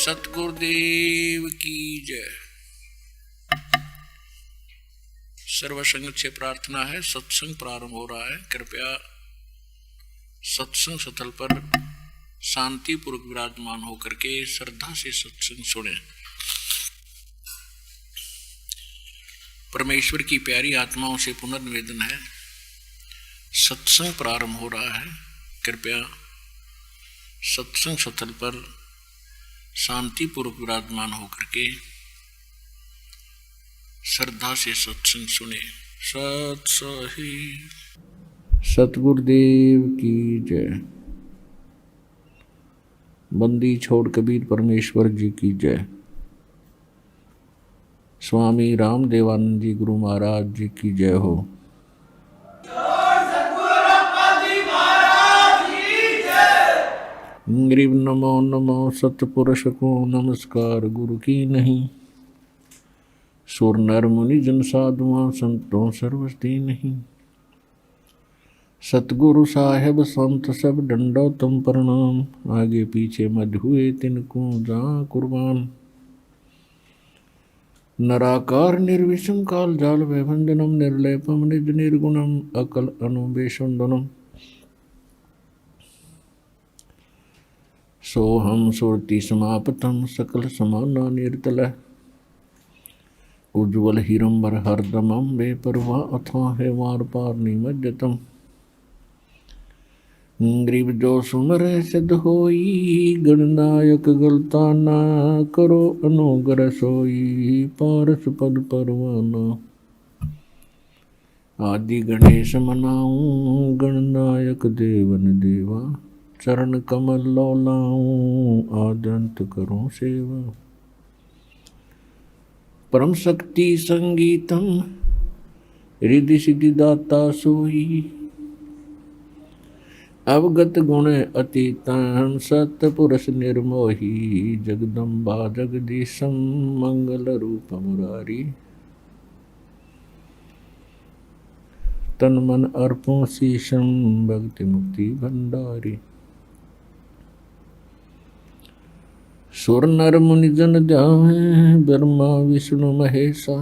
सतगुरुदेव की जय। सर्वसंग से प्रार्थना है, सत्संग प्रारंभ हो रहा है। कृपया सत्संग स्थल पर शांतिपूर्वक विराजमान होकर के श्रद्धा से सत्संग सुने। परमेश्वर की प्यारी आत्माओं से पुनर्निवेदन है, सत्संग प्रारंभ हो रहा है। कृपया सत्संग स्थल पर शांतिपूर्वक विराजमान होकर के श्रद्धा से सत्संग सुने। सत सही सतगुरुदेव की जय। बंदी छोड़ कबीर परमेश्वर जी की जय। स्वामी रामदेवानंद जी गुरु महाराज जी की जय हो। ग्रीव नमो नमो सतपुरुष को नमस्कार गुरु की नहीं। सुर नर मुनि जन साधुआं संतों सर्वस्ती नहीं। सतगुरु साहेब संत सब डंडो तुम प्रणाम। आगे पीछे मध हुए तिनको जा कुर्बान। नराकार निर्विषम काल जाल वैभंजनम निर्लेपम निज निर्गुणम अकल अनुबेशंदनम। सोहम सुरति समापतम सकल समाना निर्तल। उज्ज्वल हिरंबर हरदमम बेपरवाह अथा है वार पार निमज्जतम। ग्रीव जो सुमर सिद्ध होई गणनायक गलता ना करो अनुग्रह सोई पारस पद परवाना। आदि गणेश मनाऊं गणनायक देवन देवा। चरण कमल लौलाऊं आदंत करूं सेवा। परम शक्ति संगीतम रिद्धि सिद्धि दाता सोई। अवगत गुण अतीतम सतपुरुष निर्मोही। जगदम्बा जगदीशम मंगल रूप मुरारी। तन मन अर्पों शीशम भक्ति मुक्ति भंडारी। सुर नर मुनि जन ध्यान ब्रह्मा विष्णु महेशा।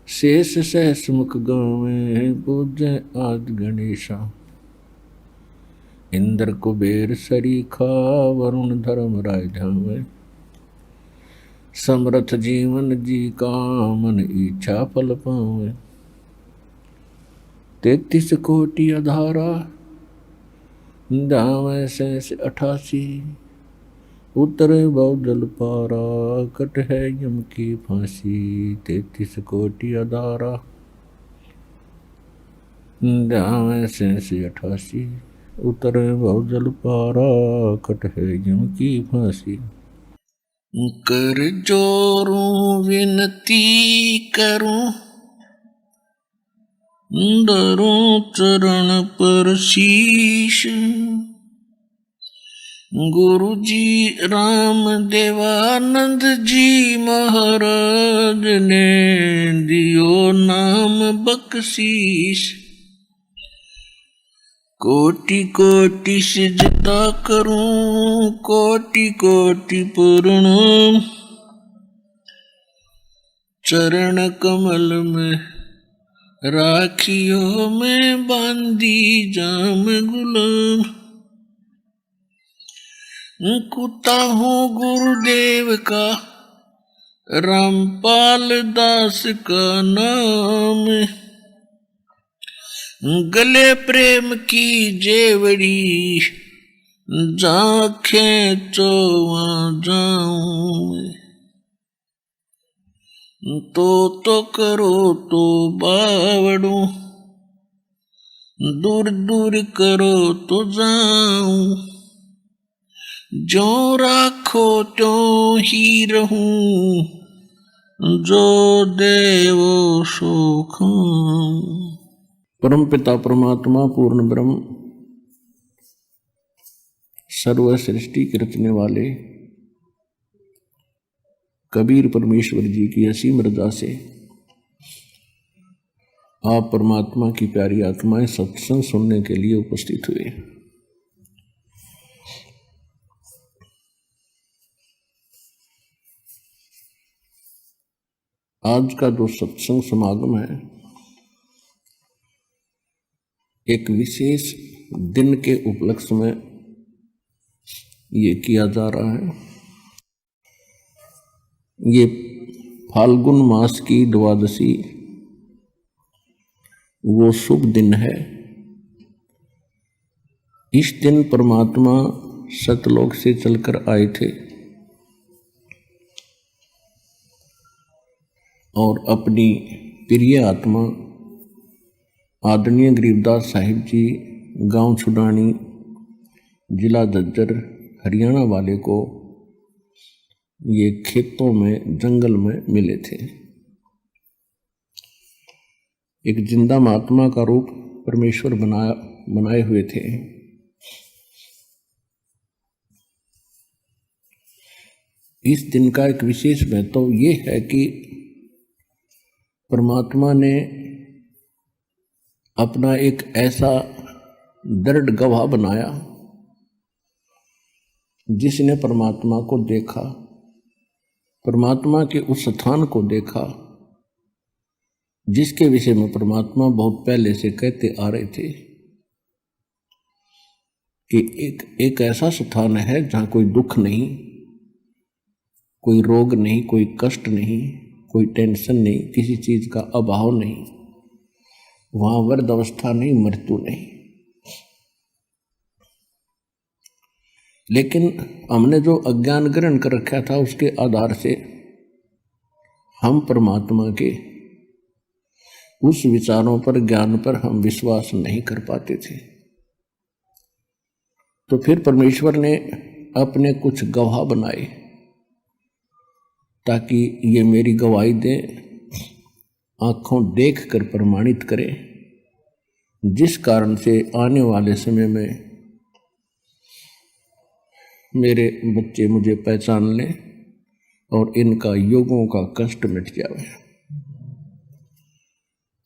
शेष सहस मुख गावे पूज्य आदि गणेशा। इंद्र कुबेर सरीखा वरुण धर्म राय धावे। समर्थ जीवन जी का मन इच्छा फल पावे। 33 कोटि अधारा धावे शेष 88। उतरे बहुजल पारा कट है यम की फांसी। 33 कोटि अधारा धावे शेष 88। उतरे बहुजल पारा कट है यम की फांसी। कर जोरूं विनती करूं धरूं चरण पर शीश। गुरु जी राम देवानंद जी महाराज ने दियो नाम बख्शीश। कोटि कोटि सिजदा करूं कोटि कोटि प्रणाम। चरण कमल में राखियो में बांधी जाम गुलाम। कुत्ता हूँ गुरुदेव का रामपाल दास का नाम। गले प्रेम की जेवड़ी जाखें चोवा जाऊं। तो करो तो बावड़ू दूर दूर करो तो जाऊं। जो राखो त्यों ही रहूं जो देवो सो खाऊं। परम पिता परमात्मा पूर्ण ब्रह्म सर्व सृष्टि के रचने वाले कबीर परमेश्वर जी की असीम रजा से आप परमात्मा की प्यारी आत्माएं सत्संग सुनने के लिए उपस्थित हुए। आज का जो सत्संग समागम है एक विशेष दिन के उपलक्ष्य में ये किया जा रहा है। ये फाल्गुन मास की द्वादशी वो शुभ दिन है। इस दिन परमात्मा सतलोक से चलकर आए थे और अपनी प्रिय आत्मा आदरणीय गरीबदास साहिब जी गांव छुडानी जिला झज्जर हरियाणा वाले को ये खेतों में जंगल में मिले थे। एक जिंदा महात्मा का रूप परमेश्वर बनाए हुए थे। इस दिन का एक विशेष महत्व ये है कि परमात्मा ने अपना एक ऐसा दृढ़ गवाह बनाया जिसने परमात्मा को देखा, परमात्मा के उस स्थान को देखा जिसके विषय में परमात्मा बहुत पहले से कहते आ रहे थे कि एक ऐसा स्थान है जहाँ कोई दुख नहीं, कोई रोग नहीं, कोई कष्ट नहीं, कोई टेंशन नहीं, किसी चीज का अभाव नहीं, वहां वृद्ध अवस्था नहीं, मृत्यु नहीं। लेकिन हमने जो अज्ञान ग्रहण कर रखा था उसके आधार से हम परमात्मा के उस विचारों पर, ज्ञान पर हम विश्वास नहीं कर पाते थे। तो फिर परमेश्वर ने अपने कुछ गवाह बनाए ताकि ये मेरी गवाही दे, आंखों देख कर प्रमाणित करे, जिस कारण से आने वाले समय में मेरे बच्चे मुझे पहचान लें और इनका युगों का कष्ट मिट जाए।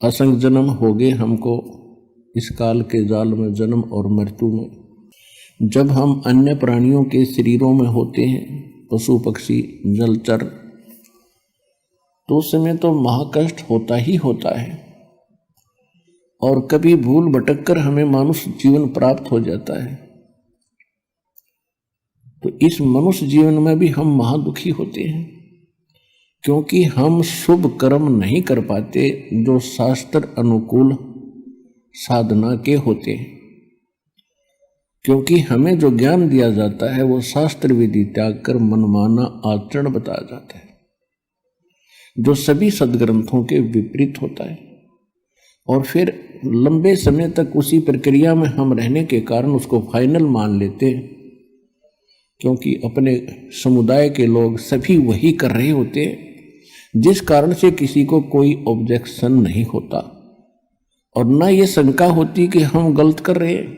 असंख्य जन्म हो गए हमको इस काल के जाल में, जन्म और मृत्यु में। जब हम अन्य प्राणियों के शरीरों में होते हैं, पशु पक्षी जलचर, तो उस समय तो महाकष्ट होता ही होता है और कभी भूल भटक कर हमें मनुष्य जीवन प्राप्त हो जाता है। तो इस मनुष्य जीवन में भी हम महादुखी होते हैं क्योंकि हम शुभ कर्म नहीं कर पाते जो शास्त्र अनुकूल साधना के होते हैं। क्योंकि हमें जो ज्ञान दिया जाता है वो शास्त्र विधि त्याग कर मनमाना आचरण बताया जाता है जो सभी सदग्रंथों के विपरीत होता है। और फिर लंबे समय तक उसी प्रक्रिया में हम रहने के कारण उसको फाइनल मान लेते हैं क्योंकि अपने समुदाय के लोग सभी वही कर रहे होते हैं, जिस कारण से किसी को कोई ऑब्जेक्शन नहीं होता और ना ये शंका होती कि हम गलत कर रहे हैं।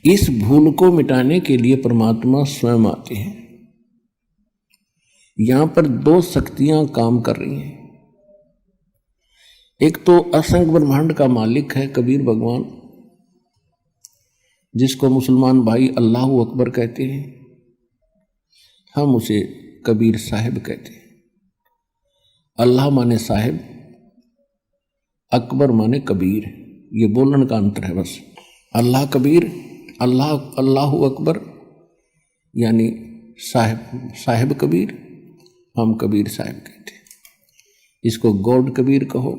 इस भूल को मिटाने के लिए परमात्मा स्वयं आते हैं। यहां पर दो शक्तियां काम कर रही हैं। एक तो असंख्य ब्रह्मांड का मालिक है कबीर भगवान, जिसको मुसलमान भाई अल्लाह अकबर कहते हैं, हम उसे कबीर साहिब कहते हैं। अल्लाह माने साहिब, अकबर माने कबीर, ये बोलने का अंतर है बस। अल्लाह कबीर, अल्लाह अकबर यानी साहिब कबीर, हम कबीर साहिब कहते हैं। इसको गॉड कबीर कहो।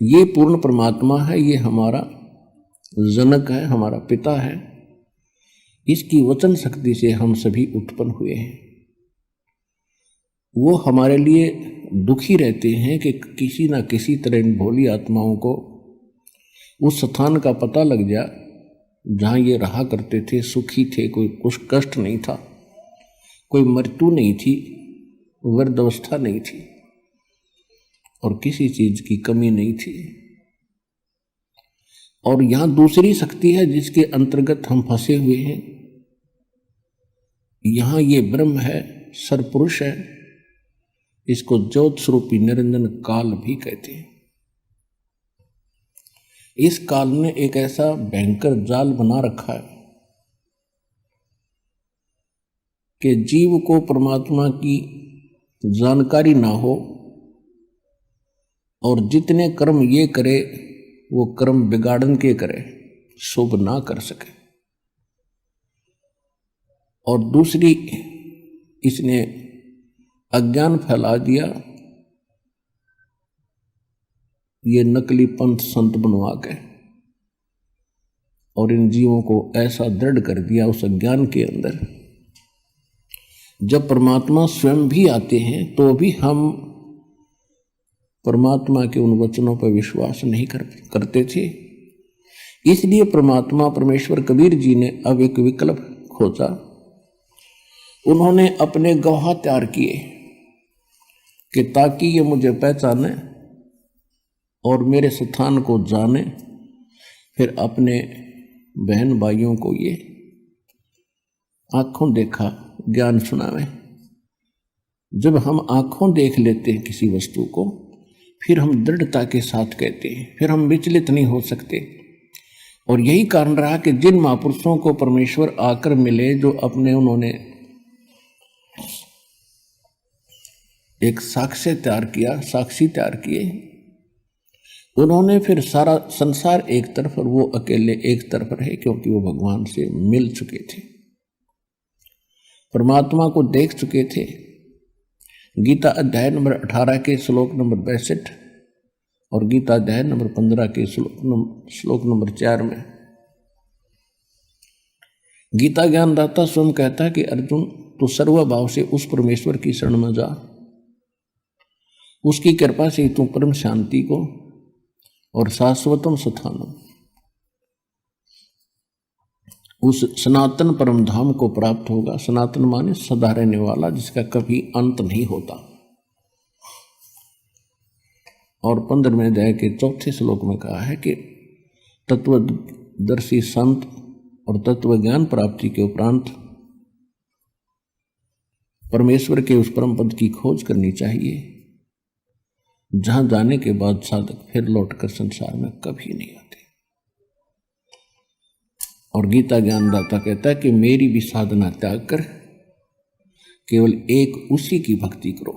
ये पूर्ण परमात्मा है, ये हमारा जनक है, हमारा पिता है। इसकी वचन शक्ति से हम सभी उत्पन्न हुए हैं। वो हमारे लिए दुखी रहते हैं कि किसी ना किसी तरह इन भोली आत्माओं को उस स्थान का पता लग जाए जहाँ ये रहा करते थे, सुखी थे, कोई कुछ कष्ट नहीं था, कोई मृत्यु नहीं थी, वृद्धावस्था नहीं थी और किसी चीज की कमी नहीं थी। और यहाँ दूसरी शक्ति है जिसके अंतर्गत हम फंसे हुए हैं। यहाँ ये ब्रह्म है, सरपुरुष है, इसको ज्योत स्वरूपी निरंजन काल भी कहते हैं। इस काल ने एक ऐसा भयंकर जाल बना रखा है कि जीव को परमात्मा की जानकारी ना हो और जितने कर्म ये करे वो कर्म बिगाड़न के करे, शुभ ना कर सके। और दूसरी, इसने अज्ञान फैला दिया, ये नकली पंथ संत बनवा के, और इन जीवों को ऐसा दृढ़ कर दिया उस अज्ञान के अंदर। जब परमात्मा स्वयं भी आते हैं तो भी हम परमात्मा के उन वचनों पर विश्वास नहीं करते थे। इसलिए परमेश्वर कबीर जी ने अब एक विकल्प खोजा। उन्होंने अपने गवाह तैयार किए कि ताकि ये मुझे पहचाने और मेरे स्थान को जाने, फिर अपने बहन भाइयों को ये आंखों देखा ज्ञान सुनावे। जब हम आंखों देख लेते हैं किसी वस्तु को, फिर हम दृढ़ता के साथ कहते हैं, फिर हम विचलित नहीं हो सकते। और यही कारण रहा कि जिन महापुरुषों को परमेश्वर आकर मिले, जो अपने उन्होंने एक साक्ष्य तैयार किया, साक्षी तैयार किए, उन्होंने फिर सारा संसार एक तरफ और वो अकेले एक तरफ रहे, क्योंकि वो भगवान से मिल चुके थे, परमात्मा को देख चुके थे। गीता अध्याय नंबर 18 के श्लोक नंबर 62 और गीता अध्याय नंबर 15 के श्लोक नंबर 4 में गीता ज्ञानदाता स्वयं कहता है कि अर्जुन, तू सर्वभाव से उस परमेश्वर की शरण में जा, उसकी कृपा से तू परम शांति को और शाश्वतम स्थानम, उस सनातन परम धाम को प्राप्त होगा। सनातन माने सदा रहने वाला, जिसका कभी अंत नहीं होता। और 15वें अध्याय के 4थे श्लोक में कहा है कि तत्वदर्शी संत और तत्व ज्ञान प्राप्ति के उपरांत परमेश्वर के उस परम पद की खोज करनी चाहिए, जहां जाने के बाद साधक फिर लौटकर संसार में कभी नहीं आते। और गीता ज्ञानदाता कहता है कि मेरी भी साधना त्याग कर केवल एक उसी की भक्ति करो।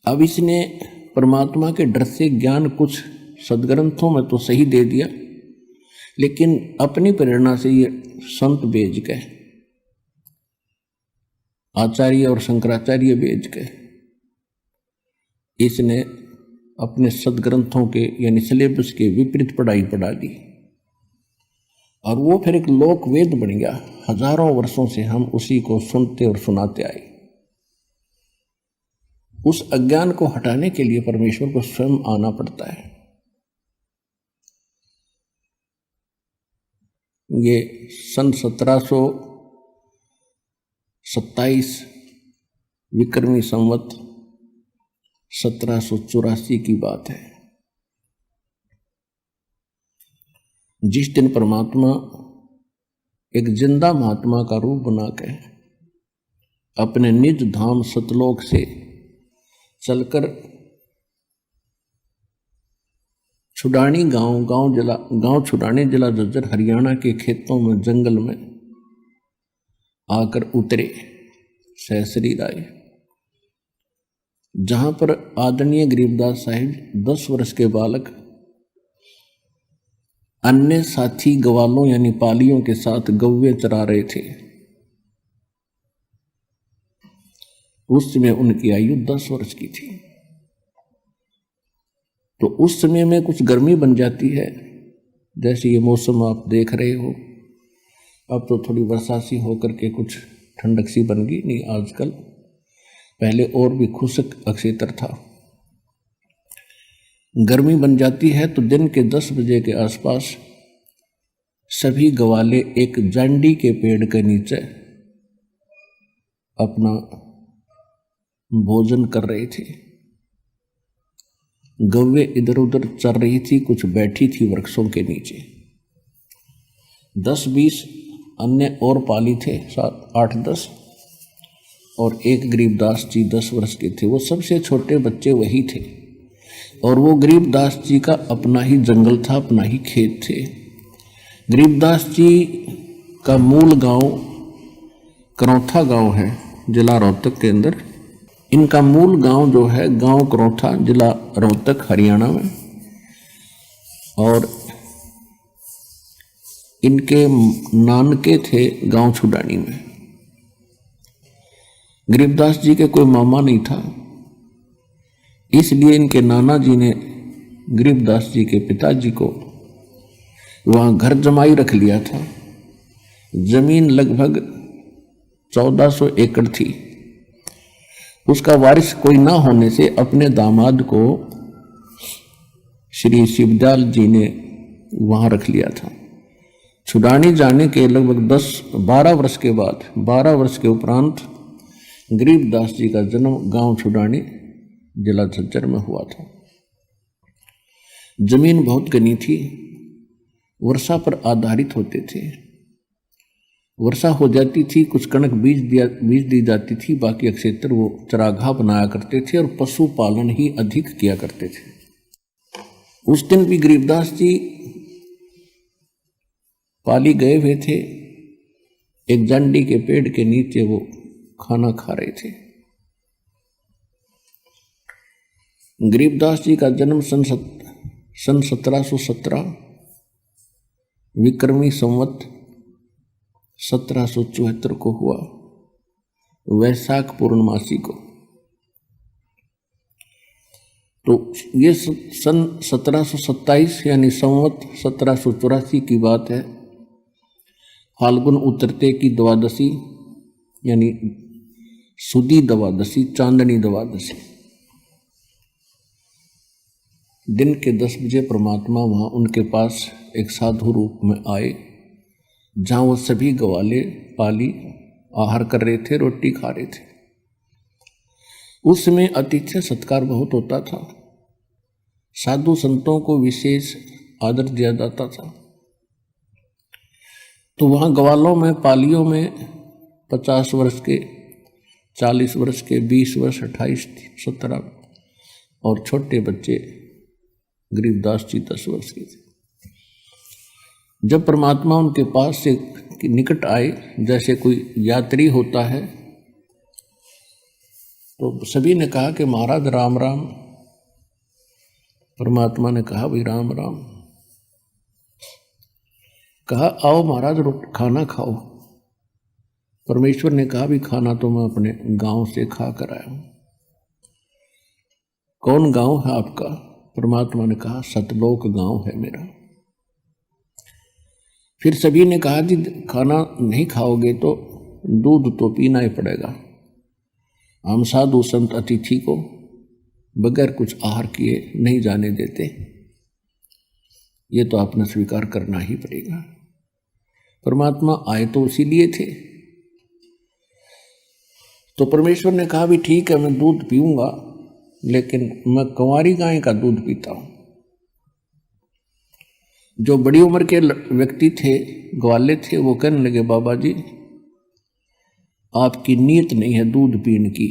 अब इसने परमात्मा के डर से ज्ञान कुछ सदग्रंथों में तो सही दे दिया, लेकिन अपनी प्रेरणा से ये संत भेज गए, आचार्य और शंकराचार्य भेज गए। इसने अपने सदग्रंथों के यानी सिलेबस के विपरीत पढ़ाई पढ़ा दी, और वो फिर एक लोक वेद बन गया। हजारों वर्षों से हम उसी को सुनते और सुनाते आए। उस अज्ञान को हटाने के लिए परमेश्वर को स्वयं आना पड़ता है। ये सन 1727 विक्रमी संवत 1784 की बात है, जिस दिन परमात्मा एक जिंदा महात्मा का रूप बना के अपने निज धाम सतलोक से चलकर छुडानी गांव छुडानी जिला झज्जर हरियाणा के खेतों में जंगल में आकर उतरे, सहशरीर आए, जहां पर आदरणीय गरीबदास साहिब 10 वर्ष के बालक अन्य साथी गवालों यानी पालियों के साथ गौवे चरा रहे थे। उस समय उनकी आयु 10 वर्ष की थी। तो उस समय में कुछ गर्मी बन जाती है, जैसे ये मौसम आप देख रहे हो। अब तो थोड़ी वर्षा सी होकर के कुछ ठंडक सी बन गई, नहीं आजकल, पहले और भी खुशक अक्षेत्र था। गर्मी बन जाती है तो दिन के 10 बजे के आसपास सभी गवाले एक जांडी के पेड़ के नीचे अपना भोजन कर रहे थे। गौवे इधर उधर चर रही थी, कुछ बैठी थी वृक्षों के नीचे। 10-20 अन्य और पाली थे, 7-8-10, और एक गरीबदास जी 10 वर्ष के थे। वो सबसे छोटे बच्चे वही थे, और वो गरीबदास जी का अपना ही जंगल था, अपना ही खेत थे। गरीबदास जी का मूल गांव करौथा गांव है जिला रोहतक के अंदर। इनका मूल गांव जो है गांव करौथा, जिला रोहतक, हरियाणा में। और इनके नानके थे गांव छुडानी में। गरीबदास जी के कोई मामा नहीं था, इसलिए इनके नाना जी ने गरीबदास जी के पिताजी को वहां घर जमाई रख लिया था। जमीन लगभग 1400 एकड़ थी। उसका वारिस कोई ना होने से अपने दामाद को श्री शिवदयाल जी ने वहां रख लिया था। छुडानी जाने के लगभग 12 वर्ष के बाद, 12 वर्ष के उपरांत गरीबदास जी का जन्म गांव छुडानी, जिला झज्जर में हुआ था। जमीन बहुत घनी थी, वर्षा पर आधारित होते थे। वर्षा हो जाती थी, कुछ कणक बीज दी जाती थी, बाकी क्षेत्र वो चरागाह बनाया करते थे और पशुपालन ही अधिक किया करते थे। उस दिन भी गरीबदास जी पाली गए हुए थे। एक जांडी के पेड़ के नीचे वो खाना खा रहे थे। गरीबदास जी का जन्म सन 1717 विक्रमी संवत 1774 को हुआ, वैशाख पूर्णमासी को। तो ये सन 1727 यानी संवत 1784 की बात है। फाल्गुन उतरते की द्वादशी यानी सुदी द्वादशी, चांदनी द्वादशी, दिन के 10 बजे परमात्मा वहां उनके पास एक साधु रूप में आए, जहां वो सभी ग्वाले पाली आहार कर रहे थे, रोटी खा रहे थे। उस समय आतिथ्य सत्कार बहुत होता था, साधु संतों को विशेष आदर दिया जाता था। तो वहां ग्वालों में, पालियों में 50 वर्ष के, 40 वर्ष के, 20 वर्ष, 28, 17 और छोटे बच्चे गरीबदास जी 10 वर्ष के थे। जब परमात्मा उनके पास से निकट आए, जैसे कोई यात्री होता है, तो सभी ने कहा कि महाराज राम राम। परमात्मा ने कहा भाई राम राम। कहा आओ महाराज खाना खाओ। परमेश्वर ने कहा भी खाना तो मैं अपने गांव से खा कर आया हूं। कौन गांव है आपका? परमात्मा ने कहा सतलोक गांव है मेरा। फिर सभी ने कहा जी खाना नहीं खाओगे तो दूध तो पीना ही पड़ेगा। हम साधु संत अतिथि को बगैर कुछ आहार किए नहीं जाने देते, ये तो आपने स्वीकार करना ही पड़ेगा। परमात्मा आए तो इसीलिए थे। तो परमेश्वर ने कहा भी ठीक है, मैं दूध पीऊंगा, लेकिन मैं कंवारी गाय का दूध पीता हूं। जो बड़ी उम्र के व्यक्ति थे, ग्वाले थे, वो कहने लगे बाबा जी आपकी नीयत नहीं है दूध पीने की,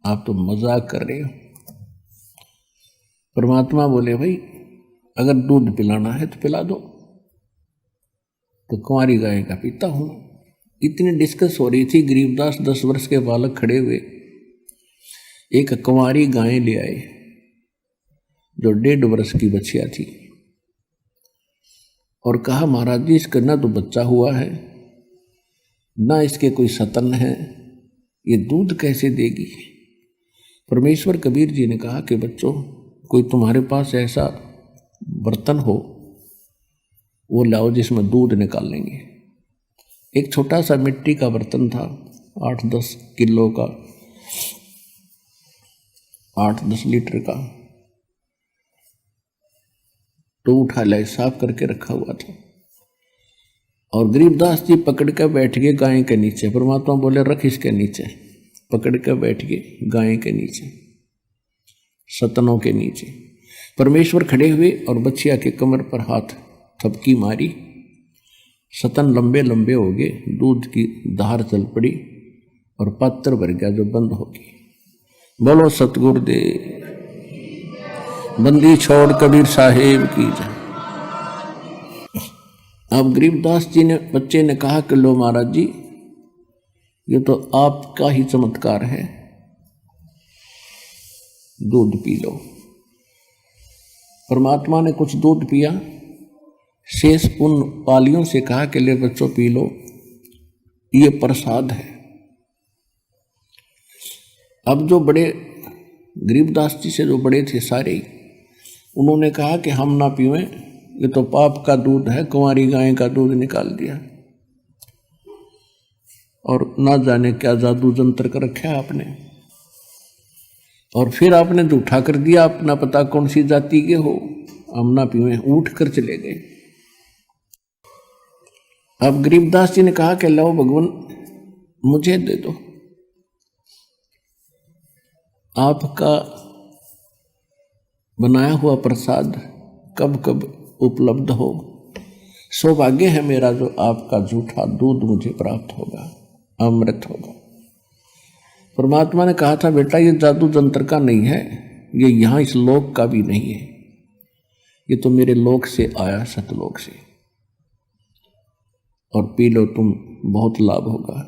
आप तो मजाक कर रहे हो। परमात्मा बोले भाई अगर दूध पिलाना है तो पिला दो, तो कुंवारी गाय का पीता हूं। इतनी डिस्कस हो रही थी, गरीबदास 10 वर्ष के बालक खड़े हुए एक कुंवारी गाय ले आए जो 1.5 वर्ष की बच्चिया थी, और कहा महाराज जी इसका ना तो बच्चा हुआ है, ना इसके कोई सतन है, ये दूध कैसे देगी? परमेश्वर कबीर जी ने कहा कि बच्चों कोई तुम्हारे पास ऐसा बर्तन हो वो लाओ जिसमें दूध निकाल लेंगे। एक छोटा सा मिट्टी का बर्तन था, 8-10 किलो का, 8-10 लीटर का, तो उठा लाए, साफ करके रखा हुआ था। और गरीबदास जी पकड़ कर बैठ गए गाय के नीचे। परमात्मा बोले रख इसके नीचे। पकड़ कर बैठ गए गाय के नीचे, सतनों के नीचे। परमेश्वर खड़े हुए और बच्चिया के कमर पर हाथ थपकी मारी, सतन लंबे लंबे हो गए, दूध की धार चल पड़ी और पात्र भर गया जो बंद हो गई। बोलो सतगुरुदेव, बंदी छोड़ कबीर साहेब की जय। अब गरीबदास जी ने, बच्चे ने कहा कि लो महाराज जी ये तो आपका ही चमत्कार है। दूध पी लो। परमात्मा ने कुछ दूध पिया, शेष उन पालियों से कहा कि ले बच्चों पी लो, ये प्रसाद है। अब जो बड़े गरीबदास जी से जो बड़े थे सारे, उन्होंने कहा कि हम ना पीवें, ये तो पाप का दूध है, कुंवारी गाय का दूध निकाल दिया और ना जाने क्या जादू जंतर कर रखा है आपने, और फिर आपने जो उठा कर दिया, अपना पता कौन सी जाति के हो, हम ना पीवें, उठ कर चले गए। अब गरीबदास जी ने कहा कि लो भगवान मुझे दे दो, आपका बनाया हुआ प्रसाद कब कब उपलब्ध हो, सौभाग्य है मेरा जो आपका जूठा दूध मुझे प्राप्त होगा, अमृत होगा। परमात्मा ने कहा था बेटा ये जादू जंत्र का नहीं है, ये यहाँ इस लोक का भी नहीं है, ये तो मेरे लोक से आया, सतलोक से, और पी लो तुम, बहुत लाभ होगा।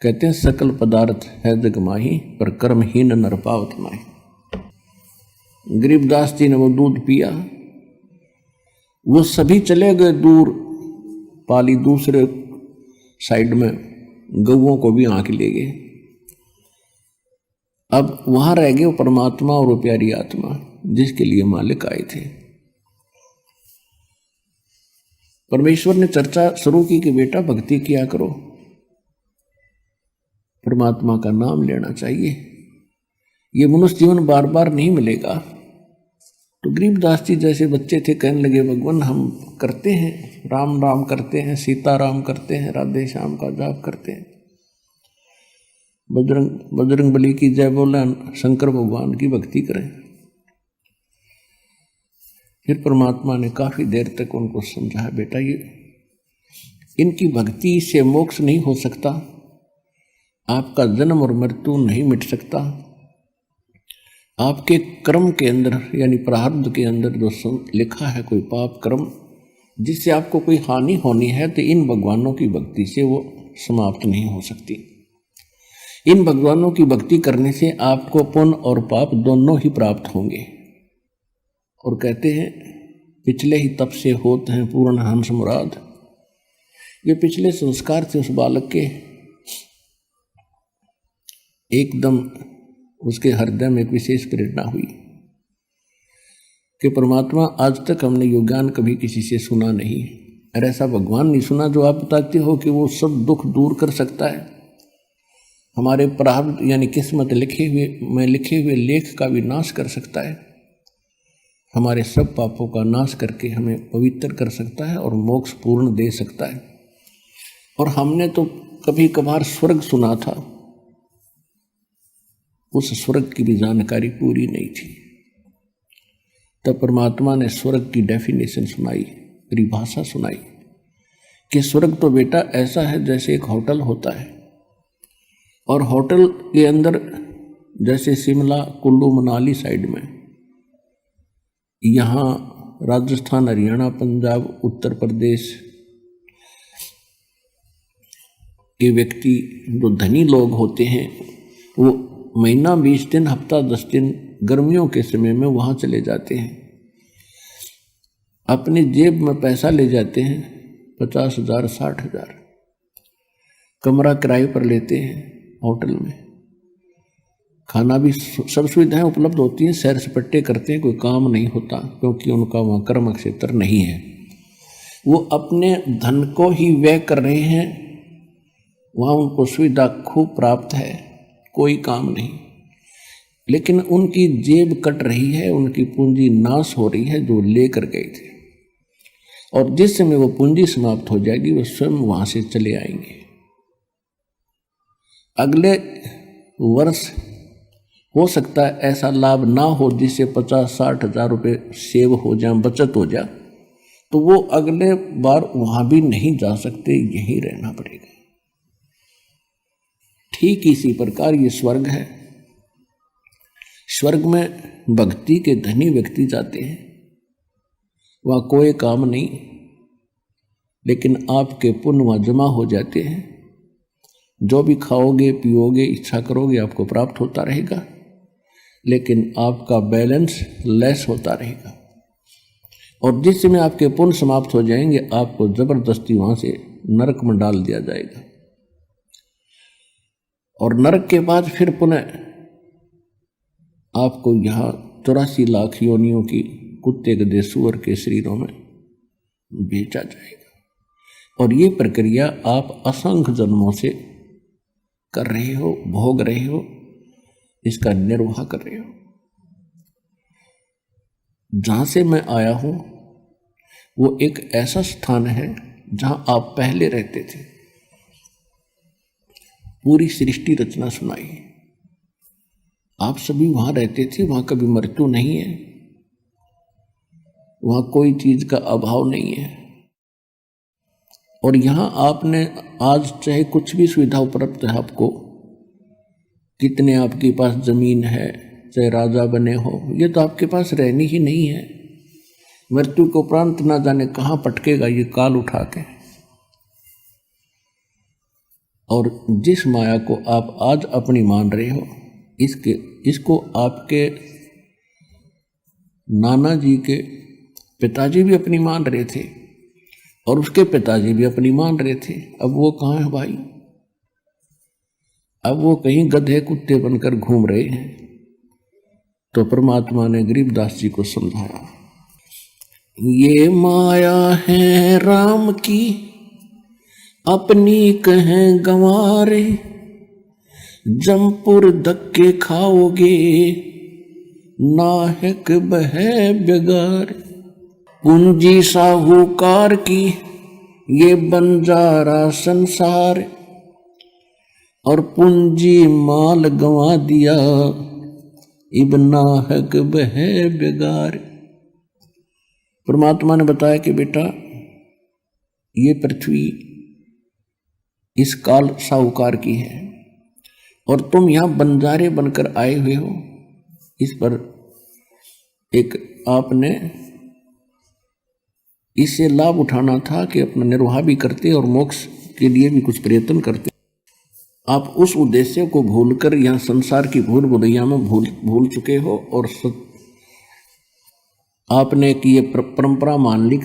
कहते हैं सकल पदार्थ है जग माही, पर कर्महीन नर पावत नाहि। गरीबदास जी ने वो दूध पिया, वो सभी चले गए दूर, पाली दूसरे साइड में गौओं को भी आंख ले गए। अब वहां रह गए वो परमात्मा और वो प्यारी आत्मा जिसके लिए मालिक आए थे। परमेश्वर ने चर्चा शुरू की कि बेटा भक्ति किया करो, परमात्मा का नाम लेना चाहिए, ये मनुष्य जीवन बार बार नहीं मिलेगा। तो गरीबदास जी जैसे बच्चे थे कहने लगे भगवान हम करते हैं, राम राम करते हैं, सीता राम करते हैं, राधे श्याम का जाप करते हैं, बजरंग बली की जय बोले, शंकर भगवान की भक्ति करें। फिर परमात्मा ने काफी देर तक उनको समझाया बेटा ये इनकी भक्ति से मोक्ष नहीं हो सकता, आपका जन्म और मृत्यु नहीं मिट सकता, आपके कर्म के अंदर यानी प्रारब्ध के अंदर जो लिखा है कोई पाप कर्म जिससे आपको कोई हानि होनी है, तो इन भगवानों की भक्ति से वो समाप्त नहीं हो सकती। इन भगवानों की भक्ति करने से आपको पुण्य और पाप दोनों ही प्राप्त होंगे। और कहते हैं पिछले ही तप से होते हैं पूर्ण हंस मुराद। ये पिछले संस्कार से उस बालक के एकदम उसके हृदय में एक विशेष प्रेरणा हुई कि परमात्मा आज तक हमने यो ज्ञान कभी किसी से सुना नहीं, और ऐसा भगवान नहीं सुना जो आप बताते हो कि वो सब दुख दूर कर सकता है, हमारे प्रारब्ध यानी किस्मत लिखे हुए लेख का भी नाश कर सकता है, हमारे सब पापों का नाश करके हमें पवित्र कर सकता है और मोक्ष पूर्ण दे सकता है। और हमने तो कभी कभार स्वर्ग सुना था, उस स्वर्ग की भी जानकारी पूरी नहीं थी। तब परमात्मा ने स्वर्ग की डेफिनेशन सुनाई, परिभाषा सुनाई कि स्वर्ग तो बेटा ऐसा है जैसे एक होटल होता है, और होटल के अंदर जैसे शिमला कुल्लू मनाली साइड में, यहाँ राजस्थान हरियाणा पंजाब उत्तर प्रदेश के व्यक्ति जो धनी लोग होते हैं वो महीना 20 दिन हफ्ता 10 दिन गर्मियों के समय में वहाँ चले जाते हैं, अपनी जेब में पैसा ले जाते हैं 50,000 60,000, कमरा किराए पर लेते हैं, होटल में खाना भी सब सुविधाएं उपलब्ध होती हैं, सैर सपट्टे करते हैं, कोई काम नहीं होता क्योंकि उनका वहाँ कर्म क्षेत्र नहीं है, वो अपने धन को ही व्यय कर रहे हैं, वहाँ उनको सुविधा खूब प्राप्त है, कोई काम नहीं, लेकिन उनकी जेब कट रही है, उनकी पूंजी नाश हो रही है जो लेकर गए थे, और जिस समय वो पूंजी समाप्त हो जाएगी वो स्वयं वहाँ से चले आएंगे। अगले वर्ष हो सकता है ऐसा लाभ ना हो जिससे 50-60 हजार रुपये सेव हो जाए, बचत हो जाए, तो वो अगले बार वहां भी नहीं जा सकते, यहीं रहना पड़ेगा। ठीक इसी प्रकार ये स्वर्ग है। स्वर्ग में भक्ति के धनी व्यक्ति जाते हैं, वहाँ कोई काम नहीं, लेकिन आपके पुण्य वहाँ जमा हो जाते हैं जो भी खाओगे पियोगे इच्छा करोगे आपको प्राप्त होता रहेगा, लेकिन आपका बैलेंस लेस होता रहेगा। और जिस समय आपके पुण्य समाप्त हो जाएंगे आपको जबरदस्ती वहां से नरक में डाल दिया जाएगा। और नरक के बाद फिर पुनः आपको यहाँ 84 लाख योनियों की कुत्ते गधे सूअर के शरीरों में बेचा जाएगा। और ये प्रक्रिया आप असंख्य जन्मों से कर रहे हो, भोग रहे हो, इसका निर्वाह कर रहे हो। जहां से मैं आया हूं वो एक ऐसा स्थान है जहां आप पहले रहते थे। पूरी सृष्टि रचना सुनाई, आप सभी वहां रहते थे। वहां कभी मृत्यु नहीं है, वहां कोई चीज का अभाव नहीं है। और यहां आपने आज चाहे कुछ भी सुविधा उपलब्ध है आपको, कितने आपके पास जमीन है, चाहे राजा बने हो, ये तो आपके पास रहनी ही नहीं है। मृत्यु को उपरांत ना जाने कहां पटकेगा ये काल उठा के। और जिस माया को आप आज अपनी मान रहे हो, इसको आपके नाना जी के पिताजी भी अपनी मान रहे थे और उसके पिताजी भी अपनी मान रहे थे। अब वो कहाँ है भाई? अब वो कहीं गधे कुत्ते बनकर घूम रहे हैं। तो परमात्मा ने गरीबदास जी को समझाया, ये माया है राम की अपनी कहें गंवारे, जमपुर धक्के खाओगे नाहक बहे बेगार। पूंजी साहूकार की ये बंजारा संसार, और पूंजी माल गंवा दिया इब नाहक बहे बेगार। परमात्मा ने बताया कि बेटा ये पृथ्वी इस काल साहूकार की है और तुम यहां बंजारे बनकर आए हुए हो। इस पर एक आपने इससे लाभ उठाना था कि अपना निर्वाह भी करते और मोक्ष के लिए भी कुछ प्रयत्न करते। आप उस उद्देश्य को भूलकर यहाँ संसार की भूल भुलैया में भूल चुके हो और आपने कि ये परंपरा मान ली,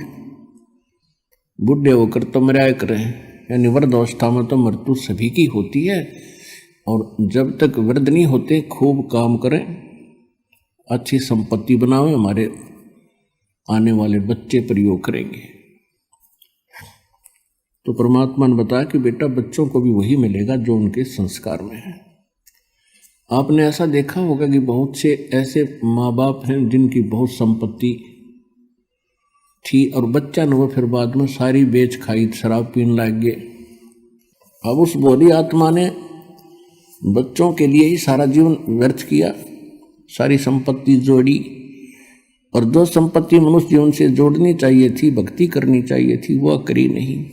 बुढ़े होकर तो मराया करें, यानी वृद्ध अवस्था में तो मृत्यु सभी की होती है। और जब तक वृद्ध नहीं होते खूब काम करें, अच्छी संपत्ति बनावें, हमारे आने वाले बच्चे प्रयोग करेंगे। तो परमात्मा ने बताया कि बेटा बच्चों को भी वही मिलेगा जो उनके संस्कार में है। आपने ऐसा देखा होगा कि बहुत से ऐसे माँ बाप हैं जिनकी बहुत संपत्ति थी और बच्चा न वो फिर बाद में सारी बेच खाई, शराब पीने लग गए। अब उस बोली आत्मा ने बच्चों के लिए ही सारा जीवन व्यर्थ किया, सारी संपत्ति जोड़ी, और जो संपत्ति मनुष्य जीवन से जोड़नी चाहिए थी, भक्ति करनी चाहिए थी, वह करी नहीं।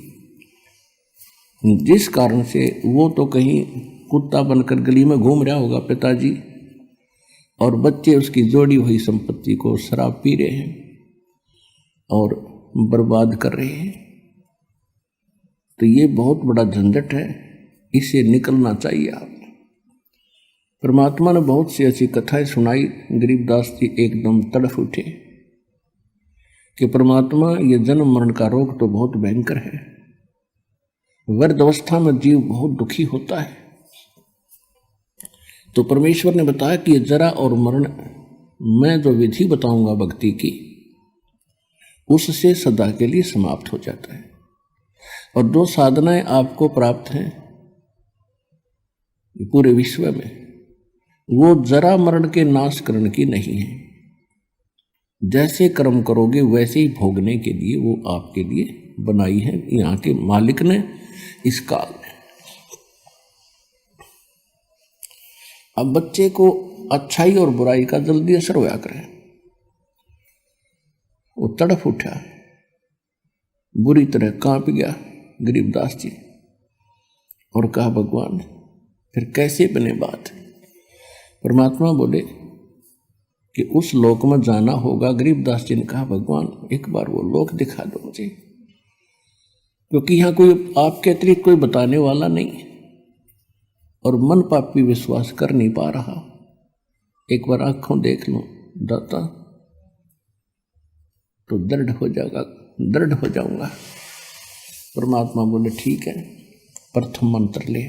जिस कारण से वो तो कहीं कुत्ता बनकर गली में घूम रहा होगा पिताजी, और बच्चे उसकी जोड़ी हुई संपत्ति को शराब पी रहे हैं और बर्बाद कर रहे हैं। तो ये बहुत बड़ा झंझट है, इससे निकलना चाहिए आप। परमात्मा ने बहुत सी ऐसी कथाएं सुनाई, गरीबदास जी एकदम तड़फ उठे कि परमात्मा ये जन्म मरण का रोग तो बहुत भयंकर है। वृद्ध अवस्था में जीव बहुत दुखी होता है। तो परमेश्वर ने बताया कि ये जरा और मरण मैं जो विधि बताऊंगा भक्ति की, उससे सदा के लिए समाप्त हो जाता है। और जो साधनाएं आपको प्राप्त हैं पूरे विश्व में, वो जरा मरण के नाश करने की नहीं है। जैसे कर्म करोगे वैसे ही भोगने के लिए वो आपके लिए बनाई है यहाँ के मालिक ने इस काल में। अब बच्चे को अच्छाई और बुराई का जल्दी असर होया करे, वो तड़फ उठा, बुरी तरह कांप गया गरीबदास जी और कहा भगवान फिर कैसे बने बात। परमात्मा बोले कि उस लोक में जाना होगा। गरीबदास जी ने कहा भगवान एक बार वो लोक दिखा दो मुझे, क्योंकि यहाँ कोई आपके अतिरिक्त कोई बताने वाला नहीं है। और मन पापी विश्वास कर नहीं पा रहा। एक बार आंखों देख लो दाता तो दृढ़ हो जाऊंगा। परमात्मा बोले ठीक है, प्रथम मंत्र ले,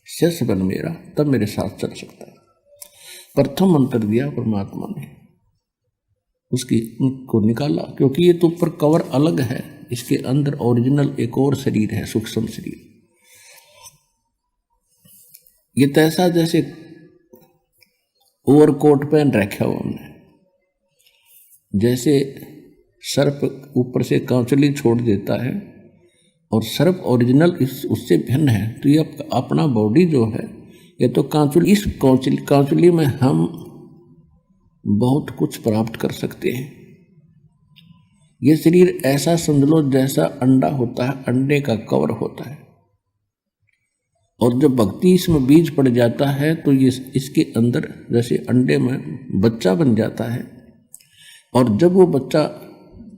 शेष बन मेरा, तब मेरे साथ चल सकता है। प्रथम मंत्र दिया परमात्मा ने, उनको निकाला, क्योंकि ये तो ऊपर कवर अलग है, इसके अंदर ओरिजिनल एक और शरीर है, सूक्ष्म शरीर। ये तो ऐसा जैसे ओवरकोट पहन रखा हुआ हमने, जैसे सर्प ऊपर से कांचुली छोड़ देता है और सर्प ओरिजिनल उससे भिन्न है। तो ये अपना बॉडी जो है ये तो कांचुली, इस कांचुली में हम बहुत कुछ प्राप्त कर सकते हैं। ये शरीर ऐसा समझ लो जैसा अंडा होता है, अंडे का कवर होता है, और जब भक्ति इसमें बीज पड़ जाता है तो ये इसके अंदर जैसे अंडे में बच्चा बन जाता है, और जब वो बच्चा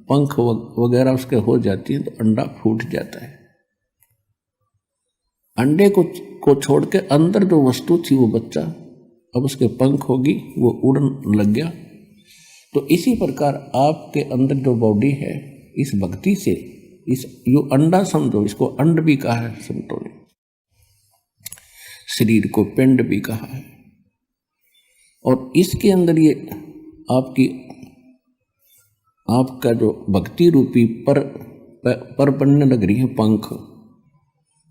पंख वगैरह उसके हो जाती है तो अंडा फूट जाता है। अंडे को छोड़ के अंदर जो वस्तु थी वो बच्चा, अब उसके पंख होगी, वो उड़न लग गया। तो इसी प्रकार आपके अंदर जो बॉडी है, इस भक्ति से इस यो अंडा समझो, इसको अंड भी कहा है संतों ने, शरीर को पिंड भी कहा है। और इसके अंदर ये आपका जो भक्ति रूपी पर बनने लग रही है पंख,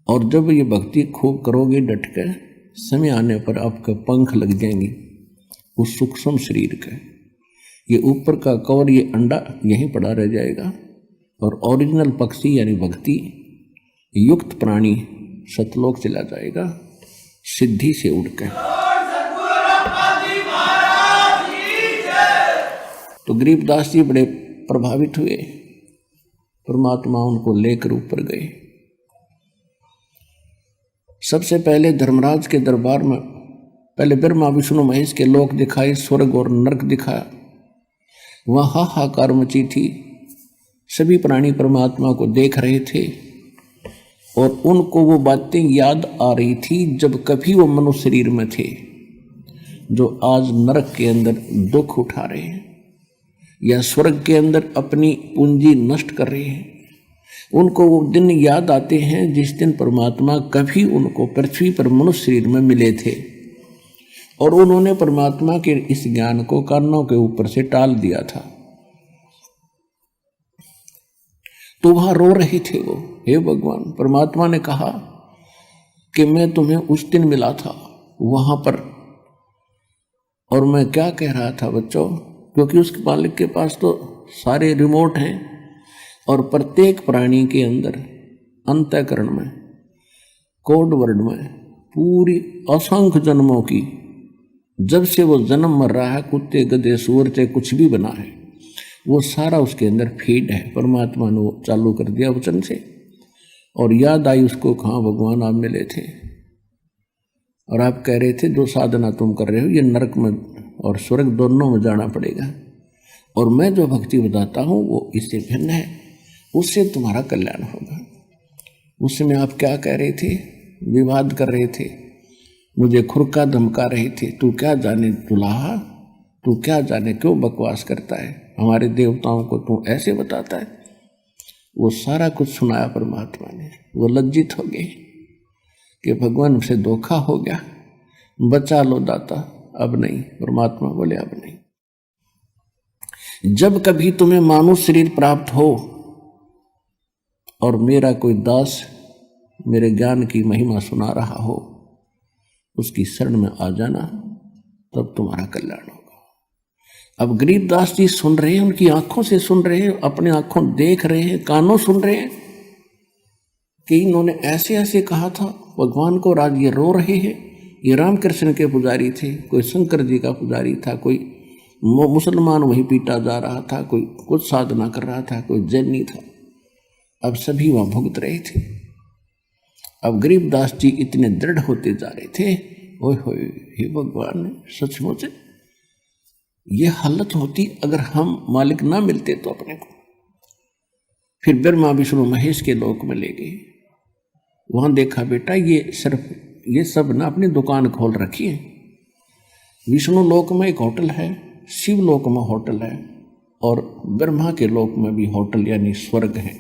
और जब ये भक्ति खूब करोगे डट कर, समय आने पर आपका पंख लग जाएंगे उस सूक्ष्म शरीर का। ये ऊपर का कवर, ये अंडा यहीं पड़ा रह जाएगा, और ओरिजिनल पक्षी यानी भक्ति युक्त प्राणी सतलोक चला जाएगा सिद्धि से उड़कर। तो गरीबदास जी बड़े प्रभावित हुए, परमात्मा उनको लेकर ऊपर गए। सबसे पहले धर्मराज के दरबार में पहले ब्रह्मा विष्णु महेश के लोक दिखाए, स्वर्ग और नरक दिखाया। वहाँ हाहाकार मची थी, सभी प्राणी परमात्मा को देख रहे थे, और उनको वो बातें याद आ रही थी जब कभी वो मनुष्य शरीर में थे, जो आज नरक के अंदर दुख उठा रहे हैं या स्वर्ग के अंदर अपनी पूंजी नष्ट कर रहे हैं। उनको वो दिन याद आते हैं जिस दिन परमात्मा कभी उनको पृथ्वी पर मनुष्य शरीर में मिले थे, और उन्होंने परमात्मा के इस ज्ञान को कानों के ऊपर से टाल दिया था। तो वहां रो रहे थे वो, हे भगवान, परमात्मा ने कहा कि मैं तुम्हें उस दिन मिला था वहां पर, और मैं क्या कह रहा था बच्चों, क्योंकि उसके मालिक के पास तो सारे रिमोट हैं, और प्रत्येक प्राणी के अंदर अंतःकरण में, कोड वर्ड में पूरी असंख्य जन्मों की, जब से वो जन्म मर रहा है, कुत्ते गधे सूअर से कुछ भी बना है, वो सारा उसके अंदर फीड है। परमात्मा ने वो चालू कर दिया वचन से, और याद आई उसको, कहाँ भगवान आप मिले थे और आप कह रहे थे जो साधना तुम कर रहे हो ये नरक में और स्वर्ग दोनों में जाना पड़ेगा, और मैं जो भक्ति बताता हूँ वो इससे भिन्न है, उससे तुम्हारा कल्याण होगा। उस समय आप क्या कह रहे थे, विवाद कर रहे थे, मुझे खुरका धमका रहे थे, तू क्या जाने दुल्हा, तू क्या जाने क्यों बकवास करता है, हमारे देवताओं को तू ऐसे बताता है। वो सारा कुछ सुनाया परमात्मा ने। वो लज्जित हो गए कि भगवान से धोखा हो गया, बचा लो दाता, अब नहीं। परमात्मा बोले अब नहीं। जब कभी तुम्हें मानव शरीर प्राप्त हो और मेरा कोई दास मेरे ज्ञान की महिमा सुना रहा हो, उसकी शरण में आ जाना, तब तुम्हारा कल्याण होगा। अब गरीबदास जी सुन रहे हैं, उनकी आंखों से सुन रहे हैं, अपने आंखों देख रहे हैं, कानों सुन रहे हैं कि इन्होंने ऐसे ऐसे कहा था भगवान को, और आज ये रो रहे हैं। ये रामकृष्ण के पुजारी थे, कोई शंकर जी का पुजारी था, कोई मुसलमान वहीं पीटा जा रहा था, कोई कुछ साधना कर रहा था, कोई जैनी था। अब सभी वहां भुगत रहे थे। अब गरीबदास जी इतने दृढ़ होते जा रहे थे, ओए होए, हे भगवान, सचमुच ये हालत होती अगर हम मालिक ना मिलते तो अपने को। फिर ब्रह्मा विष्णु महेश के लोक में ले गए। वहां देखा बेटा ये सिर्फ ये सब ना अपनी दुकान खोल रखी है। विष्णु लोक में एक होटल है, शिव लोक में होटल है, और ब्रह्मा के लोक में भी होटल यानी स्वर्ग है।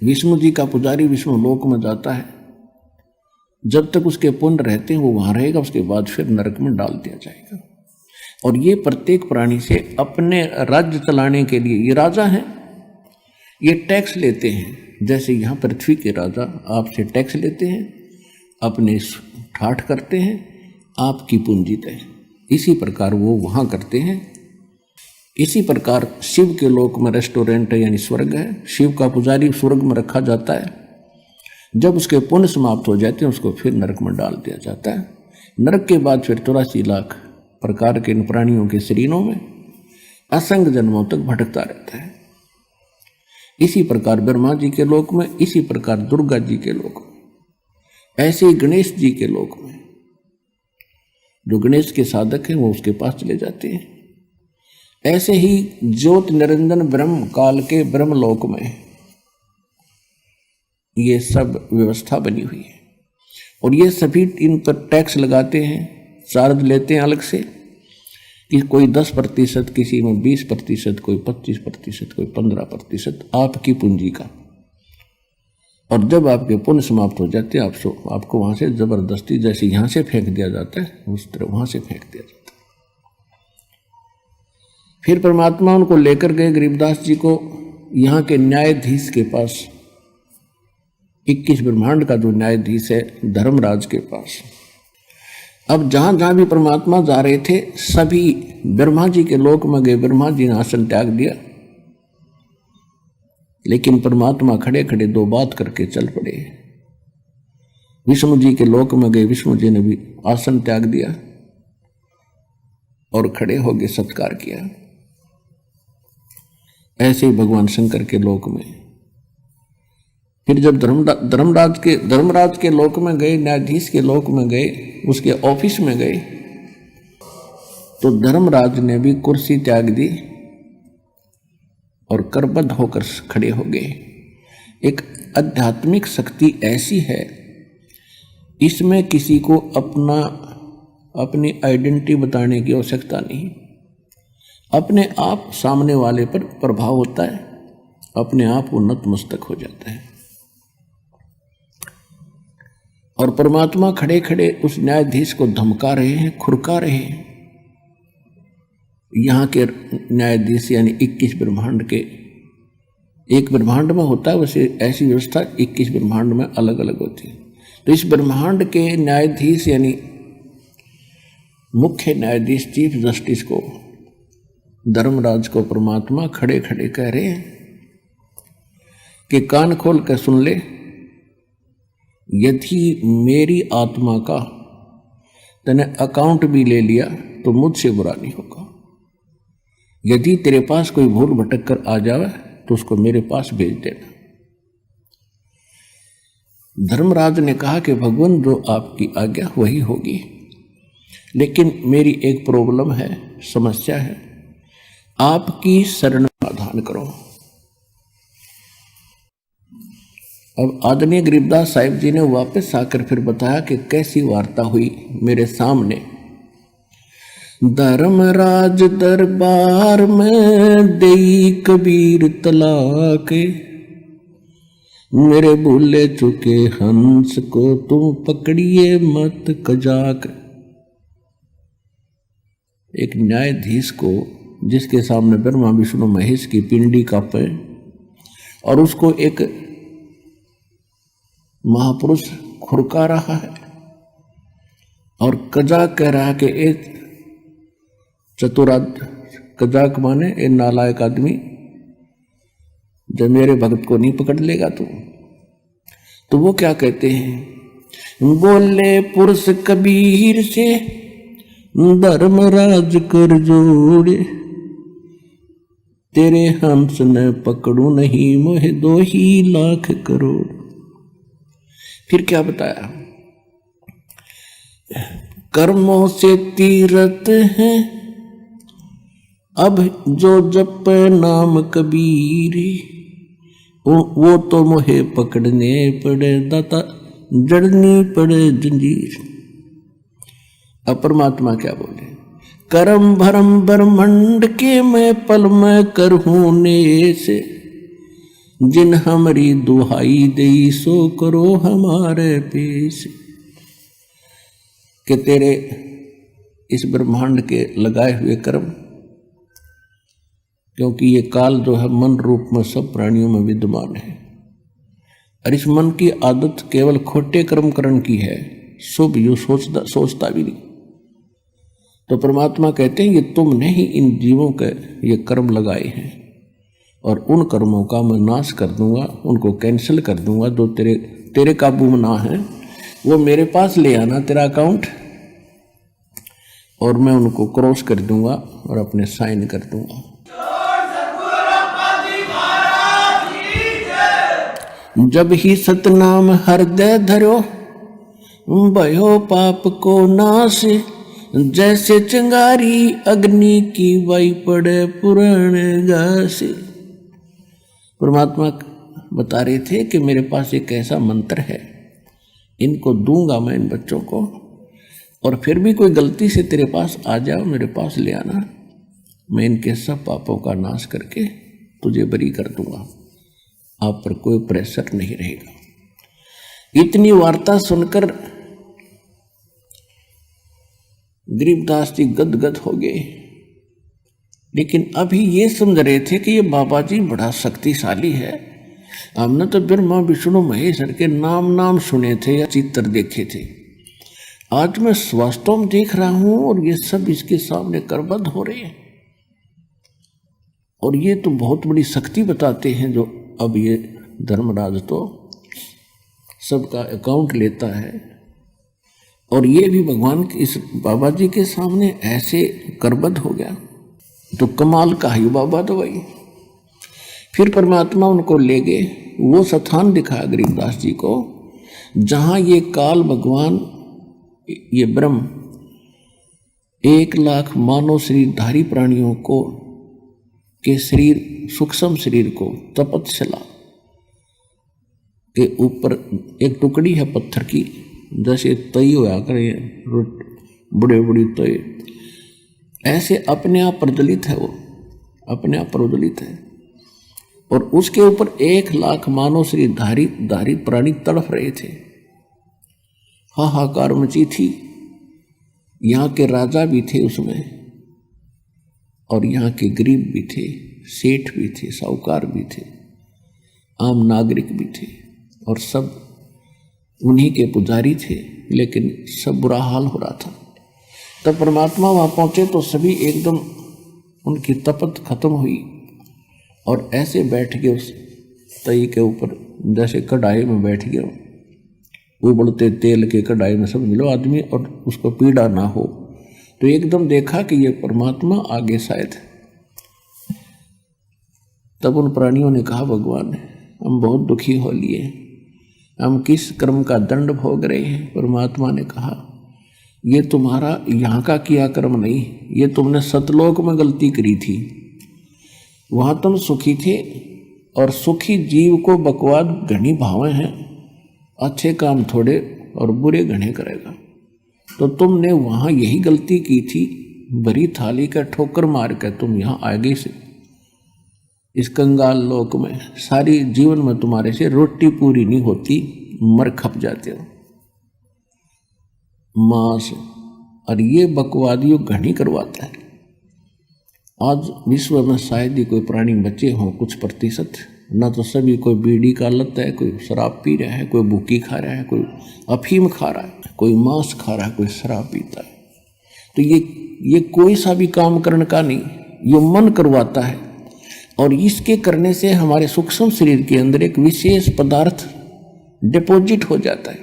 विष्णु जी का पुजारी विष्णु लोक में जाता है, जब तक उसके पुण्य रहते हैं वो वहां रहेगा, उसके बाद फिर नरक में डाल दिया जाएगा। और ये प्रत्येक प्राणी से अपने राज्य चलाने के लिए, ये राजा हैं, ये टैक्स लेते हैं। जैसे यहाँ पृथ्वी के राजा आपसे टैक्स लेते हैं, अपने ठाठ करते हैं, आपकी पूंजी तय, इसी प्रकार वो वहाँ करते हैं। इसी प्रकार शिव के लोक में रेस्टोरेंट है यानी स्वर्ग है, शिव का पुजारी स्वर्ग में रखा जाता है। जब उसके पुण्य समाप्त हो जाते हैं उसको फिर नरक में डाल दिया जाता है। नरक के बाद फिर 84 लाख प्रकार के इन प्राणियों के शरीरों में असंख्य जन्मों तक भटकता रहता है। इसी प्रकार ब्रह्मा जी के लोक में, इसी प्रकार दुर्गा जी के लोक में, ऐसे ही गणेश जी के लोक में जो गणेश के साधक हैं वो उसके पास चले जाते हैं। ऐसे ही ज्योत निरंजन ब्रह्म काल के ब्रह्मलोक में ये सब व्यवस्था बनी हुई है। और ये सभी इन पर टैक्स लगाते हैं, चार्ज लेते हैं अलग से, कि कोई 10%, किसी में 20%, कोई 25%, कोई 15% आपकी पूंजी का। और जब आपके पुण्य समाप्त हो जाते हैं आपको वहां से जबरदस्ती, जैसे यहां से फेंक दिया जाता है उस तरह वहां से फेंक दिया जाता है। फिर परमात्मा उनको लेकर गए गरीबदास जी को यहाँ के न्यायाधीश के पास, 21 ब्रह्मांड का जो न्यायाधीश है धर्मराज के पास। अब जहां जहां भी परमात्मा जा रहे थे सभी ब्रह्मा जी के लोक में गए। ब्रह्मा जी ने आसन त्याग दिया, लेकिन परमात्मा खड़े खड़े 2 बात करके चल पड़े। विष्णु जी के लोक में गए, विष्णु जी ने भी आसन त्याग दिया और खड़े होकर सत्कार किया। ऐसे ही भगवान शंकर के लोक में फिर जब धर्मराज के लोक में गए, न्यायाधीश के लोक में गए, उसके ऑफिस में गए, तो धर्मराज ने भी कुर्सी त्याग दी और करबद्ध होकर खड़े हो गए। एक आध्यात्मिक शक्ति ऐसी है, इसमें किसी को अपनी आइडेंटिटी बताने की आवश्यकता नहीं। अपने आप सामने वाले पर प्रभाव होता है, अपने आप वो नतमस्तक हो जाता है। और परमात्मा खड़े खड़े उस न्यायाधीश को धमका रहे हैं, खुरका रहे हैं। यहाँ के न्यायाधीश यानी 21 ब्रह्मांड के, एक ब्रह्मांड में होता है वैसे ऐसी व्यवस्था 21 ब्रह्मांड में अलग अलग होती है। तो इस ब्रह्मांड के न्यायाधीश यानी मुख्य न्यायाधीश चीफ जस्टिस को, धर्मराज को परमात्मा खड़े खड़े कह रहे हैं कि कान खोल कर सुन ले, यदि मेरी आत्मा का तूने अकाउंट भी ले लिया तो मुझसे बुरा नहीं होगा। यदि तेरे पास कोई भूल भटक कर आ जाए तो उसको मेरे पास भेज देना। धर्मराज ने कहा कि भगवान जो आपकी आज्ञा वही होगी, लेकिन मेरी एक प्रॉब्लम है, समस्या है, आपकी शरण समाधान करो। अब आदरणीय गरीबदास साहिब जी ने वापस आकर फिर बताया कि कैसी वार्ता हुई मेरे सामने। धर्मराज दरबार में देई कबीर तलाक, मेरे भूले चुके हंस को तुम पकड़िए मत कजाक। एक न्यायाधीश को जिसके सामने ब्रह्मा विष्णु महेश की पिंडी कांपे और उसको एक महापुरुष खुरका रहा है और कजाक कह रहा है कि एक चतुराद, कजाक माने ए नालायक आदमी, जब मेरे भक्त को नहीं पकड़ लेगा तो वो क्या कहते हैं, बोले पुरुष कबीर से धर्मराज कर जोड़े, तेरे हंस न पकड़ू नहीं मोहे 2 ही लाख करोड़। फिर क्या बताया, कर्मों से तीरथ है अब जो जप नाम कबीर, वो तो मोहे पकड़ने पड़े दाता, जड़नी पड़े जंजीर। अब परमात्मा क्या बोले, करम भरम ब्रह्मंड के मैं पल में करहूं ने से, जिन हमारी दुहाई दई सो करो हमारे पेश। कि तेरे इस ब्रह्मांड के लगाए हुए कर्म, क्योंकि ये काल जो है मन रूप में सब प्राणियों में विद्यमान है, और इस मन की आदत केवल खोटे कर्म करण की है, शुभ यू सोचता भी नहीं। तो परमात्मा कहते हैं ये तुमने ही इन जीवों के ये कर्म लगाए हैं, और उन कर्मों का मैं नाश कर दूंगा, उनको कैंसिल कर दूंगा। जो तेरे काबू में ना है वो मेरे पास ले आना तेरा अकाउंट, और मैं उनको क्रॉस कर दूंगा और अपने साइन कर दूंगा। जब ही सतनाम हृदय धरो, भयो पाप को नाश, जैसे चिंगारी अग्नि की वाई पड़े पुराने घास। परमात्मा बता रहे थे कि मेरे पास एक ऐसा मंत्र है, इनको दूंगा मैं इन बच्चों को, और फिर भी कोई गलती से तेरे पास आ जाओ, मेरे पास ले आना, मैं इनके सब पापों का नाश करके तुझे बरी कर दूंगा, आप पर कोई प्रेशर नहीं रहेगा। इतनी वार्ता सुनकर गरीबदास जी गदगद हो गए, लेकिन अभी ये समझ रहे थे कि ये बाबा जी बड़ा शक्तिशाली है। हमने तो ब्रह्मा विष्णु महेश्वर के नाम सुने थे या चित्र देखे थे, आज मैं वास्तव में देख रहा हूं और ये सब इसके सामने करबद्ध हो रहे हैं। और ये तो बहुत बड़ी शक्ति बताते हैं जो अब ये धर्मराज तो सबका अकाउंट लेता है, और ये भी भगवान के इस बाबा जी के सामने ऐसे करबद्ध हो गया, तो कमाल का है बाबा तो भाई। फिर परमात्मा उनको ले गए, वो स्थान दिखाया गरीबदास जी को जहां ये काल भगवान, ये ब्रह्म 1,00,000 मानव शरीरधारी प्राणियों को के शरीर, सूक्ष्म शरीर को तपस्या के ऊपर एक टुकड़ी है पत्थर की, जैसे तई होया करे बड़े बड़ी तय, ऐसे अपने आप प्रज्वलित है, वो अपने आप प्रज्वलित है, और उसके ऊपर 1,00,000 मानव शरीरधारी प्राणी तड़फ रहे थे। हाहाकार मची थी। यहाँ के राजा भी थे उसमें, और यहाँ के गरीब भी थे, सेठ भी थे, साहूकार भी थे, आम नागरिक भी थे, और सब उन्हीं के पुजारी थे, लेकिन सब बुरा हाल हो रहा था। तब परमात्मा वहाँ पहुँचे तो सभी एकदम उनकी तपत खत्म हुई, और ऐसे बैठ गए उस तई के ऊपर, जैसे कढ़ाई में बैठ गए, उबलते तेल के कढ़ाई में समझ लो आदमी, और उसको पीड़ा ना हो। तो एकदम देखा कि ये परमात्मा आगे शायद। तब उन प्राणियों ने कहा, भगवान हम बहुत दुखी हो लिए, हम किस कर्म का दंड भोग रहे हैं। परमात्मा ने कहा, ये तुम्हारा यहाँ का किया कर्म नहीं, ये तुमने सतलोक में गलती करी थी, वहाँ तुम सुखी थे, और सुखी जीव को बकवाद घनी भावे हैं, अच्छे काम थोड़े और बुरे घने करेगा। तो तुमने वहाँ यही गलती की थी, भरी थाली का ठोकर मार कर तुम यहाँ आगे से इस कंगाल लोक में सारी जीवन में तुम्हारे से रोटी पूरी नहीं होती, मर खप जाते हो मांस, और ये बकवादियों घनी करवाता है। आज विश्व में शायद ही कोई प्राणी बचे हों कुछ प्रतिशत, ना तो सभी कोई बीड़ी का लत है, कोई शराब पी रहा है, कोई भूकी खा रहा है, कोई अफीम खा रहा है, कोई मांस खा रहा है, कोई शराब पीता है। तो ये कोई सा भी काम करने का नहीं, ये मन करवाता है, और इसके करने से हमारे सूक्ष्म शरीर के अंदर एक विशेष पदार्थ डिपॉजिट हो जाता है,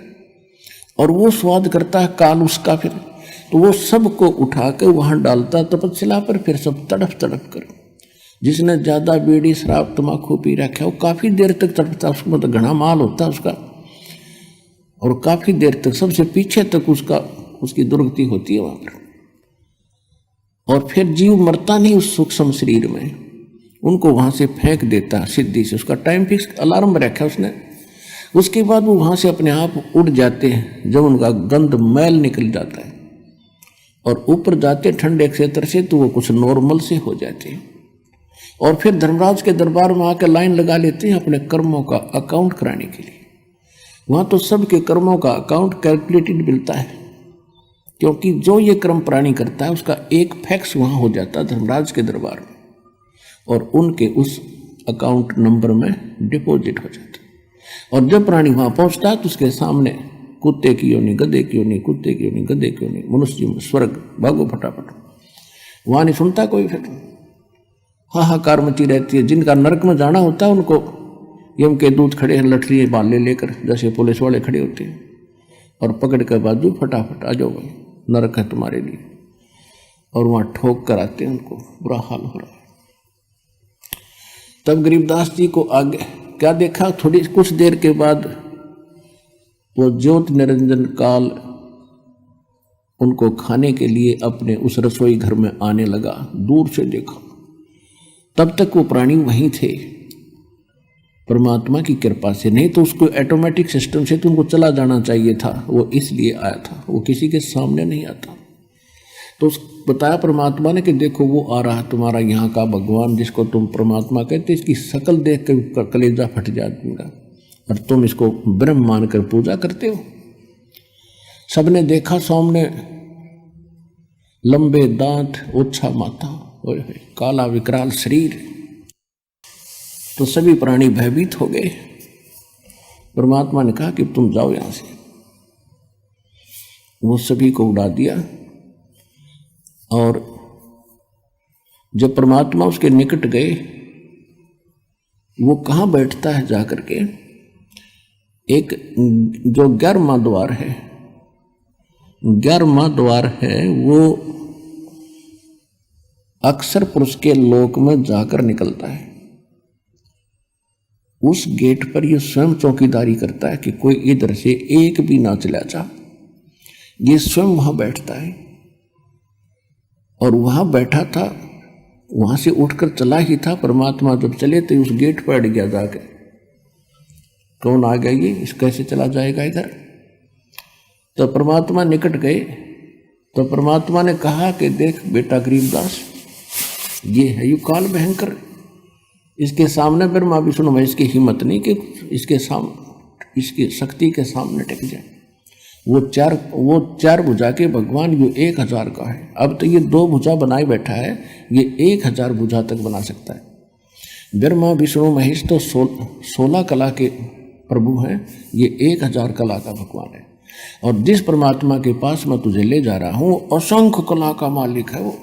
और वो स्वाद करता है काल उसका। फिर तो वो सबको उठा कर वहाँ डालता तपस्या पर, फिर सब तड़फ कर। जिसने ज़्यादा बीड़ी शराब तम्बाकू पी रखा है वो काफ़ी देर तक तड़पता, उसमें तो घना माल होता है उसका, और काफ़ी देर तक सबसे पीछे तक उसकी दुर्गति होती है वहाँ पर। और फिर जीव मरता नहीं उस सूक्ष्म शरीर में, उनको वहाँ से फेंक देता सीधी से, उसका टाइम फिक्स अलार्म रखा उसने, उसके बाद वो वहां से अपने आप उड़ जाते हैं जब उनका गंध मैल निकल जाता है, और ऊपर जाते ठंडे क्षेत्र से तो वो कुछ नॉर्मल से हो जाते हैं, और फिर धर्मराज के दरबार में आकर लाइन लगा लेते हैं अपने कर्मों का अकाउंट कराने के लिए। वहां तो सबके कर्मों का अकाउंट कैलकुलेटेड मिलता है, क्योंकि जो ये कर्म प्राणी करता है उसका एक फैक्स वहां हो जाता है धर्मराज के दरबार में, और उनके उस अकाउंट नंबर में डिपॉजिट हो जाता है। और जब प्राणी वहां पहुंचता है तो उसके सामने कुत्ते की योनि, गधे की योनि, कुत्ते की योनि, गधे की योनि, मनुष्य में स्वर्ग, भागो फटाफट। वहां नहीं सुनता कोई, फिर हाहाकार मची रहती है। जिनका नरक में जाना होता है उनको यम के दूत खड़े हैं लठड़ी बाले लेकर, जैसे पुलिस वाले खड़े होते हैं, और पकड़ कर बाजू फटाफट आ जाओ भाई, नरक है तुम्हारे लिए। और वहां ठोक कर आते हैं, उनको बुरा हाल हो रहा है। तब गरीबदास जी को आगे क्या देखा, थोड़ी कुछ देर के बाद वो ज्योत निरंजन काल उनको खाने के लिए अपने उस रसोई घर में आने लगा। दूर से देखा, तब तक वो प्राणी वहीं थे परमात्मा की कृपा से, नहीं तो उसको ऑटोमेटिक सिस्टम से तो उनको चला जाना चाहिए था। वो इसलिए आया था, वो किसी के सामने नहीं आता। तो बताया परमात्मा ने कि देखो वो आ रहा तुम्हारा यहाँ का भगवान, जिसको तुम परमात्मा कहते, इसकी शकल देख कर कलेजा फट जाएगा, और तुम इसको ब्रह्म मानकर पूजा करते हो। सबने देखा सामने लंबे दांत, ओछा माथा, काला विकराल शरीर, तो सभी प्राणी भयभीत हो गए। परमात्मा ने कहा कि तुम जाओ यहां से। वो सभी को उड़ा दिया, और जब परमात्मा उसके निकट गए, वो कहाँ बैठता है जाकर के, एक जो 11वां द्वार है, 11वां द्वार है, वो अक्सर पुरुष के लोक में जाकर निकलता है। उस गेट पर ये स्वयं चौकीदारी करता है कि कोई इधर से एक भी ना चला जा। ये स्वयं वहां बैठता है, और वहां बैठा था, वहां से उठकर चला ही था। परमात्मा जब चले तो उस गेट पर अड़ गया जाकर, कौन आ गया ये, इस कैसे चला जाएगा इधर। तो परमात्मा निकट गए, तो परमात्मा ने कहा कि देख बेटा गरीबदास, ये है यू काल भयंकर, इसके सामने ब्रह्मा विष्णु में इसकी हिम्मत नहीं कि इसके सामने, इसकी शक्ति के सामने टिक जाए। वो चार भुजा के भगवान, ये 1000 का है। अब तो ये 2 भुजा बनाए बैठा है, ये 1000 भुजा तक बना सकता है। ब्रह्मा विष्णु महेश तो 16 कला के प्रभु हैं, ये 1000 कला का भगवान है। और जिस परमात्मा के पास मैं तुझे ले जा रहा हूँ, असंख्य कला का मालिक है वो।